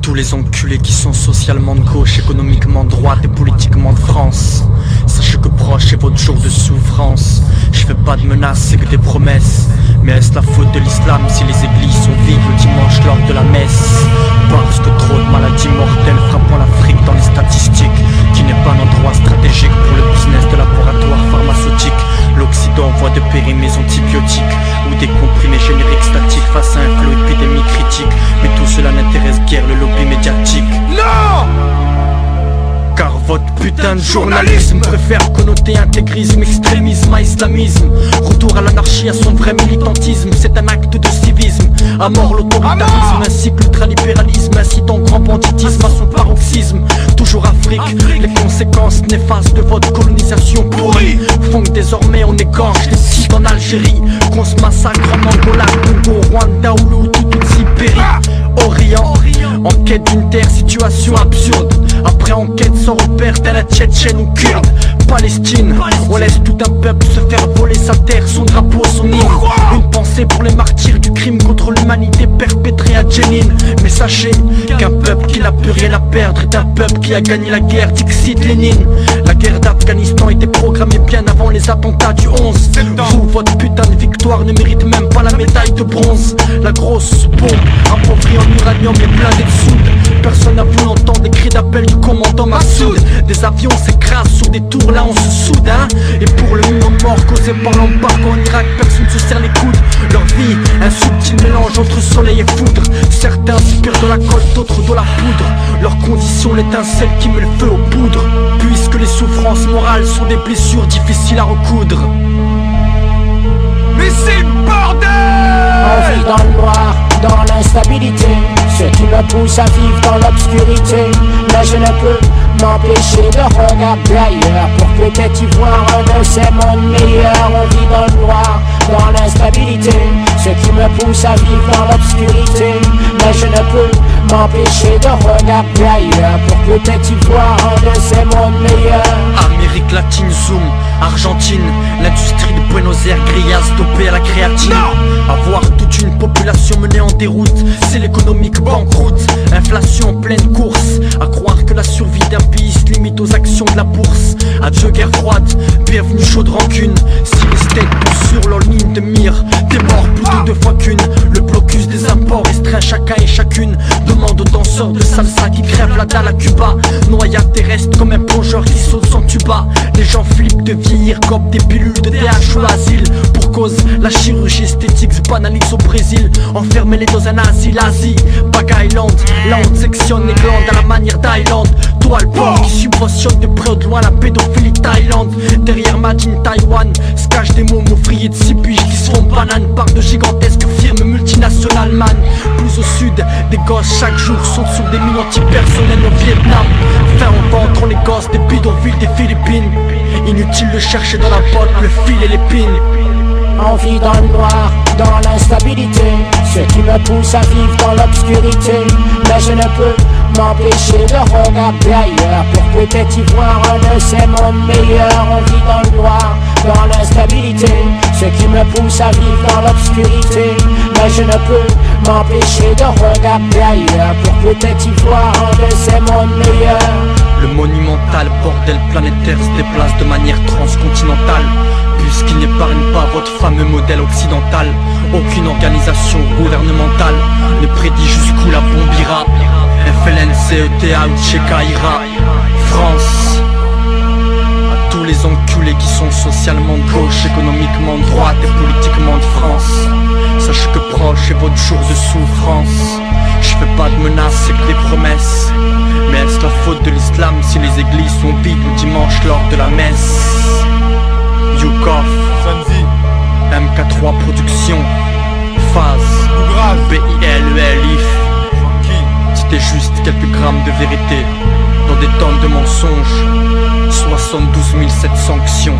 tous les enculés qui sont socialement de gauche, économiquement de droite et politiquement de France. Sachez que proche est votre jour de souffrance. Je fais pas de menaces, c'est que des promesses. Mais est-ce la faute de l'islam si les églises sont vides le dimanche lors de la messe? Parce que trop de maladies mortelles frappant l'Afrique dans les statistiques, qui n'est pas un endroit stratégique pour le business de laboratoire pharmaceutique. L'Occident voit de périmés antibiotiques ou des comprimés génériques statiques face à un flot épidémique critique. Mais tout cela n'intéresse guère le lobby médiatique. Non! Car votre putain de journalisme préfère connoter intégrisme, extrémisme à islamisme. Retour à l'anarchie, à son vrai militantisme. C'est un acte de civisme. À mort l'autoritarisme, ainsi que l'ultralibéralisme, incitant grand banditisme à son paroxysme. Toujours Afrique, les conséquences néfastes de votre colonisation pourrie font que désormais on égorge les petits en Algérie, qu'on se massacre en Angola, Congo, Rwanda ou Tutsi, Péri, Orient. En quête d'une terre, situation absurde. Après enquête sans repère, tel la Tchétchène ou kurde. Palestine, on laisse tout un peuple se faire voler sa terre, son drapeau, son hymne. Une pensée pour les martyrs du crime contre l'humanité perpétré à Jenin. Mais sachez qu'un peuple qui n'a plus rien à perdre est un peuple qui a gagné la guerre, dixit Lénine. La guerre d'Afghanistan était programmée bien avant les attentats du 11 septembre. Vous, votre putain de victoire ne mérite même pas la médaille de bronze. La grosse bombe, appauvrie en uranium et blindée de soude. Personne n'a voulu entendre des cris d'appel du commandant Massoud. Des avions s'écrasent sur des tours, là on se soude, hein. Et pour le nombre de morts causés par l'embargo en Irak, personne ne se serre les coudes. Leur vie, un subtil mélange entre soleil et foudre. Certains aspirent de la colle, d'autres de la poudre. Leur condition, l'étincelle qui met le feu aux poudres. Puisque les souffrances morales sont des blessures difficiles à recoudre. Mais c'est le bordel! On vit dans le noir, dans l'instabilité, ce qui me pousse à vivre dans l'obscurité. Mais je ne peux m'empêcher de regarder ailleurs pour peut-être y voir un de ces mondes meilleurs. On vit dans le noir, dans l'instabilité, ce qui me pousse à vivre dans l'obscurité. Mais je ne peux m'empêcher de regarder ailleurs pour peut-être y voir un de ces mondes meilleurs. Amérique latine, zoom, Argentine, l'industrie de Buenos Aires grillage dopée à la créatine. Avoir toute une population menée en déroute, c'est l'économique banqueroute. Inflation en pleine course, à croire que la survie d'un pays se limite aux actions de la bourse. Adieu guerre froide, bienvenue chaude rancune. Si les steaks poussent sur leur ligne de mire, t'es mort plutôt deux fois qu'une. Le blocus des imports restreint chacun et chacune. Demande aux danseurs de salsa qui crèvent la dalle à Cuba. Noyade terrestre comme un plongeur qui saute sans tuba. Les gens flippent de vieillir comme des pilules de DH ou l'asile. Pour cause, la chirurgie esthétique se banalise au Brésil. Enfermez-les dans un asile, Asie, Bag Island. Là on sectionne les glandes à la manière d'Island. Toi le port qui subventionne de près ou de loin la pédophilie Thaïlande. Derrière Made in Taïwan se cachent des mômes ouvriers de 6 piges qui se font banane par de gigantesques firmes multinationales man. Plus au sud, des gosses chaque jour sautent sur des mines antipersonnelles au Vietnam. Fin au ventre, on les gosses des bidonvilles des Philippines. Inutile de chercher dans la botte le fil et l'épine. On vit dans le noir, dans l'instabilité, ce qui me pousse à vivre dans l'obscurité. Mais je ne peux m'empêcher de regarder ailleurs pour peut-être y voir un de ces mondes meilleurs. On vit dans le noir, dans l'instabilité, ce qui me pousse à vivre dans l'obscurité. Mais je ne peux m'empêcher de regarder ailleurs pour peut-être y voir un de ces mondes meilleurs. Le monumental bordel planétaire se déplace de manière transcontinentale, puisqu'il n'épargne pas votre fameux modèle occidental. Aucune organisation gouvernementale ne prédit jusqu'où la bombe ira. FLN, CETA ou Tcheka ira. France, à tous les enculés qui sont socialement de gauche, économiquement de droite et politiquement de France. Sachez que proche est votre jour de souffrance. Je fais pas de menaces, c'est que des promesses. Mais est-ce la faute de l'islam si les églises sont vides le dimanche lors de la messe? Yukov, Sanzi, MK3 Productions, Phase, Bougraz, BILELIF. Funky, C'était juste quelques grammes de vérité dans des tonnes de mensonges. 72 700 sanctions.